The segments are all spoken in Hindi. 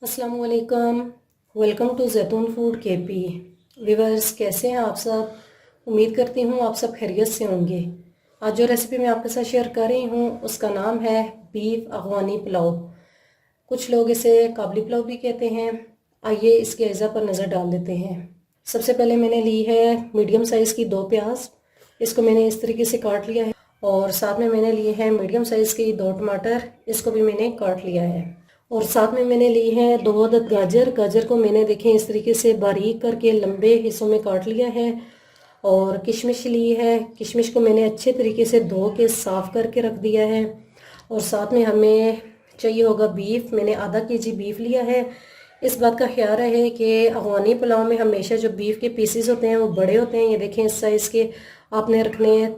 अस्सलाम वालेकुम। वेलकम टू जैतून फूड केपी। व्यूअर्स, कैसे हैं आप सब? उम्मीद करती हूँ आप सब खैरियत से होंगे। आज जो रेसिपी मैं आपके साथ शेयर कर रही हूँ उसका नाम है बीफ अफगानी पुलाव। कुछ लोग इसे काबली पुलाव भी कहते हैं। आइए इसके अज़ा पर नज़र डाल देते हैं। सबसे पहले मैंने ली है मीडियम साइज़ की 2 प्याज। इसको मैंने इस तरीके से काट लिया है। और साथ में मैंने लिए हैं मीडियम साइज़ के 2 टमाटर। इसको भी मैंने काट लिया है। और साथ में मैंने ली है 2 अदद गाजर। गाजर को मैंने देखें इस तरीके से बारीक करके लंबे हिस्सों में काट लिया है। और किशमिश ली है। किशमिश को मैंने अच्छे तरीके से धो के साफ़ करके रख दिया है। और साथ में हमें चाहिए होगा बीफ। मैंने आधा केजी बीफ लिया है। इस बात का ख्याल रहे कि अफगानी पुलाव में हमेशा जो बीफ के पीसेस होते हैं वो बड़े होते हैं। ये देखें इस साइज़ के आपने रखने हैं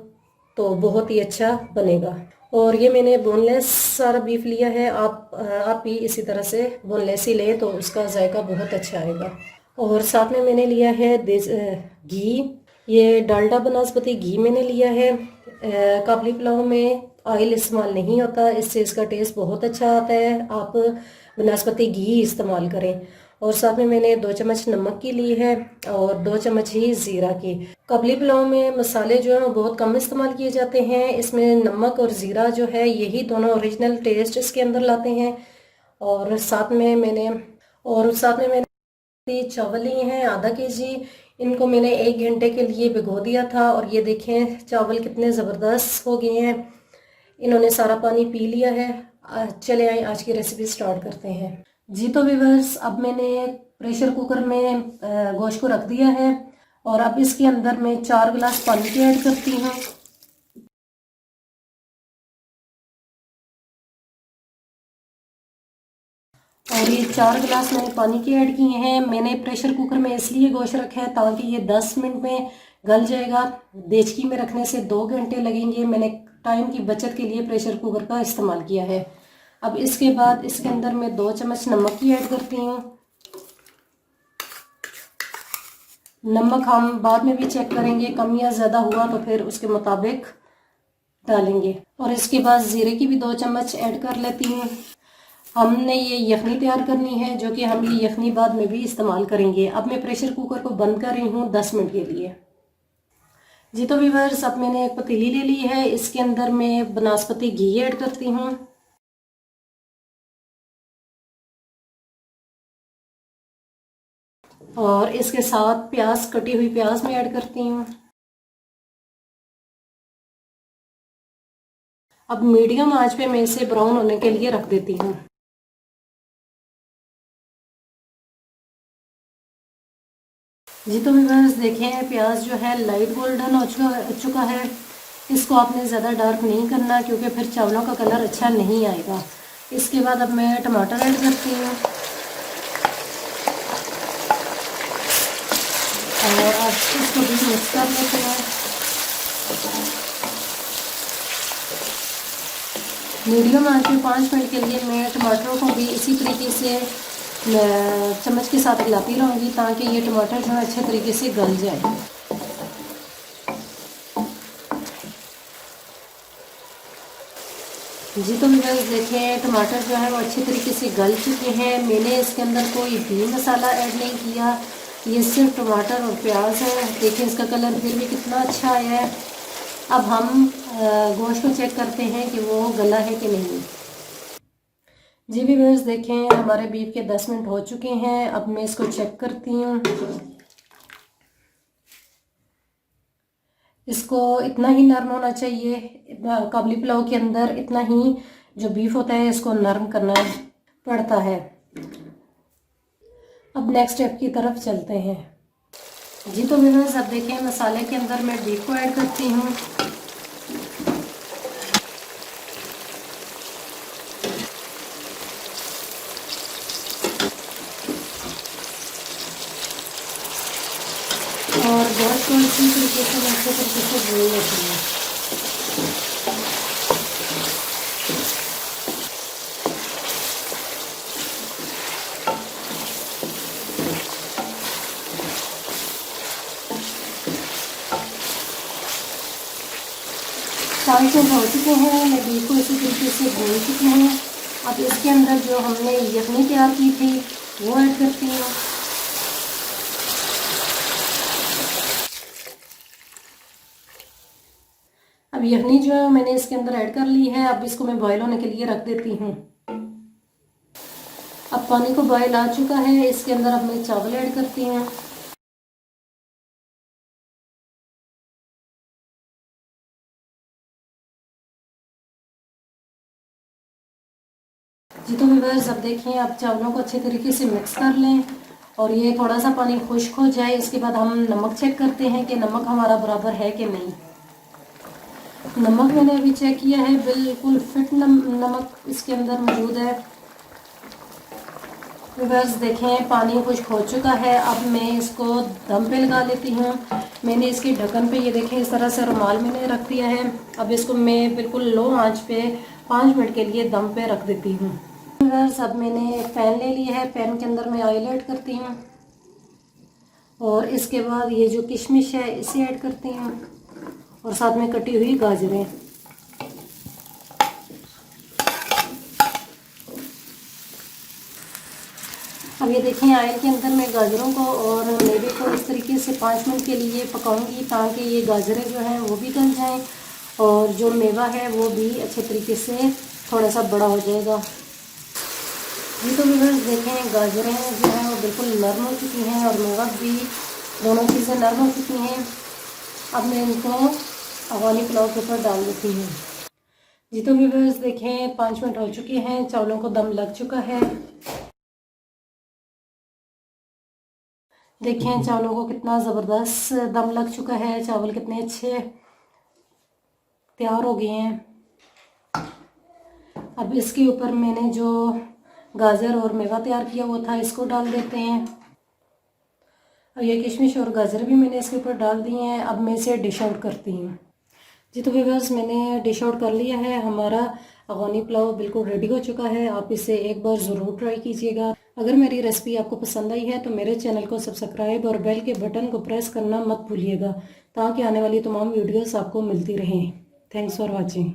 तो बहुत ही अच्छा बनेगा। और ये मैंने बोनलेस सारा बीफ लिया है। आप भी इसी तरह से बोनलेस ही लें तो उसका जायका बहुत अच्छा आएगा। और साथ में मैंने लिया है घी। ये डालडा बनस्पति घी मैंने लिया है। काबली पुलाव में ऑयल इस्तेमाल नहीं होता, इससे इसका टेस्ट बहुत अच्छा आता है। आप बनस्पति घी इस्तेमाल करें। और साथ में मैंने 2 चम्मच नमक की ली है और 2 चम्मच ही ज़ीरा की। काबली पुलाव में मसाले जो हैं वो बहुत कम इस्तेमाल किए जाते हैं। इसमें नमक और ज़ीरा जो है यही दोनों ओरिजिनल टेस्ट इसके अंदर लाते हैं। और साथ में मैंने चावल लिए हैं आधा केजी। इनको मैंने 1 घंटे के लिए भिगो दिया था। और ये देखें चावल कितने ज़बरदस्त हो गए हैं, इन्होंने सारा पानी पी लिया है। चले आए आज की रेसिपी स्टार्ट करते हैं। जी तो व्यूअर्स, अब मैंने प्रेशर कुकर में गोश्त को रख दिया है। और अब इसके अंदर मैं 4 गिलास पानी के ऐड करती हूँ। और ये 4 गिलास मैंने पानी के ऐड किए हैं। मैंने प्रेशर कुकर में इसलिए गोश्त रखा है ताकि ये 10 मिनट में गल जाएगा। देचकी में रखने से 2 घंटे लगेंगे। मैंने टाइम की बचत के लिए प्रेशर कुकर का इस्तेमाल किया है। अब इसके बाद इसके अंदर मैं 2 चम्मच नमक की ऐड करती हूँ। नमक हम बाद में भी चेक करेंगे, कम या ज़्यादा हुआ तो फिर उसके मुताबिक डालेंगे। और इसके बाद ज़ीरे की भी 2 चम्मच ऐड कर लेती हूँ। हमने ये यखनी तैयार करनी है जो कि हम ये यखनी बाद में भी इस्तेमाल करेंगे। अब मैं प्रेशर कुकर को बंद कर रही हूँ 10 मिनट के लिए। जी तो व्यूअर्स, अब मैंने एक पतीली ले ली है। इसके अंदर मैं बनस्पति घी ऐड करती हूँ। और इसके साथ प्याज, कटी हुई प्याज मैं ऐड करती हूँ। अब मीडियम आंच पे मैं इसे ब्राउन होने के लिए रख देती हूँ। जी तो व्यूअर्स, देखें प्याज जो है लाइट गोल्डन हो चुका है। इसको आपने ज़्यादा डार्क नहीं करना क्योंकि फिर चावलों का कलर अच्छा नहीं आएगा। इसके बाद अब मैं टमाटर ऐड करती हूँ। और अब इसको भी मिक्स कर लेते हैं। मीडियम आंच पे 5 मिनट के लिए मैं टमाटरों को भी इसी तरीके से चम्मच के साथ हिलाती रहूँगी ताकि ये टमाटर जो है अच्छे तरीके से गल जाए। जी तो व्यूअर्स, देखें टमाटर जो है वो अच्छे तरीके से गल चुके हैं। मैंने इसके अंदर कोई भी मसाला ऐड नहीं किया, ये सिर्फ टमाटर और प्याज है। देखें इसका कलर फिर भी कितना अच्छा आया है। अब हम गोश्त को चेक करते हैं कि वो गला है कि नहीं। जी व्यूअर्स, देखें हमारे बीफ के 10 मिनट हो चुके हैं। अब मैं इसको चेक करती हूँ। इसको इतना ही नरम होना चाहिए। काबली पुलाव के अंदर इतना ही जो बीफ होता है इसको नरम करना पड़ता है। अब नेक्स्ट स्टेप की तरफ चलते हैं। जी तो व्यूअर्स, अब देखें मसाले के अंदर मैं बीफ को ऐड करती हूँ। और गोश्त को इसी तरीके से अच्छे तरीके से भून लेती हूँ। चावल हो चुके हैं, मैं बीफ को इसी तरीके से भून चुकी हूँ। अब इसके अंदर जो हमने यखनी तैयार की थी वो ऐड करती हूँ। अब यखनी जो है मैंने इसके अंदर ऐड कर ली है। अब इसको मैं बॉईल होने के लिए रख देती हूँ। अब पानी को बॉईल आ चुका है, इसके अंदर अब मैं चावल ऐड करती हूँ। जी तो व्यूअर्स, अब देखिए, अब चावलों को अच्छे तरीके से मिक्स कर लें और ये थोड़ा सा पानी खुश्क हो जाए। इसके बाद हम नमक चेक करते हैं कि नमक हमारा बराबर है कि नहीं। नमक मैंने अभी चेक किया है, बिल्कुल फिट नमक इसके अंदर मौजूद है। व्यूअर्स देखें, पानी खुश्क हो चुका है। अब मैं इसको दम पे लगा लेती हूँ। मैंने इसके ढक्कन पे, ये देखें, इस तरह से रुमाल मैंने रख दिया है। अब इसको मैं बिल्कुल लो आंच पे 5 मिनट के लिए दम पे रख देती हूँ। व्यूअर्स, अब मैंने एक पैन ले लिया है। पैन के अंदर मैं ऑयल ऐड करती हूँ और इसके बाद ये जो किशमिश है इसे ऐड करती हूँ और साथ में कटी हुई गाजरें। अब ये देखें, ऑयल के अंदर मैं गाजरों को और मेवे को इस तरीके से 5 मिनट के लिए पकाऊंगी ताकि ये गाजरें जो हैं वो भी गल जाएं और जो मेवा है वो भी अच्छे तरीके से थोड़ा सा बड़ा हो जाएगा। जी तो व्यूअर्स देखें, गाजरें जो हैं वो बिल्कुल नरम हो चुकी हैं और मेवा भी, दोनों चीज़ें नरम हो चुकी हैं। अब मैं इनको अफगानी पुलाव के ऊपर डाल देती हूँ। जी तो व्यूअर्स देखें, 5 मिनट हो चुके हैं, चावलों को दम लग चुका है। देखें चावलों को कितना ज़बरदस्त दम लग चुका है, चावल कितने अच्छे तैयार हो गए हैं। अब इसके ऊपर मैंने जो गाजर और मेवा तैयार किया वो था, इसको डाल देते हैं। और ये किशमिश और गाजर भी मैंने इसके ऊपर डाल दिए हैं। अब मैं इसे डिश आउट करती हूँ। जी तो व्यूअर्स, मैंने डिश आउट कर लिया है। हमारा अफगानी पुलाव बिल्कुल रेडी हो चुका है। आप इसे एक बार ज़रूर ट्राई कीजिएगा। अगर मेरी रेसिपी आपको पसंद आई है तो मेरे चैनल को सब्सक्राइब और बेल के बटन को प्रेस करना मत भूलिएगा ताकि आने वाली तमाम वीडियोस आपको मिलती रहें। Thanks for watching.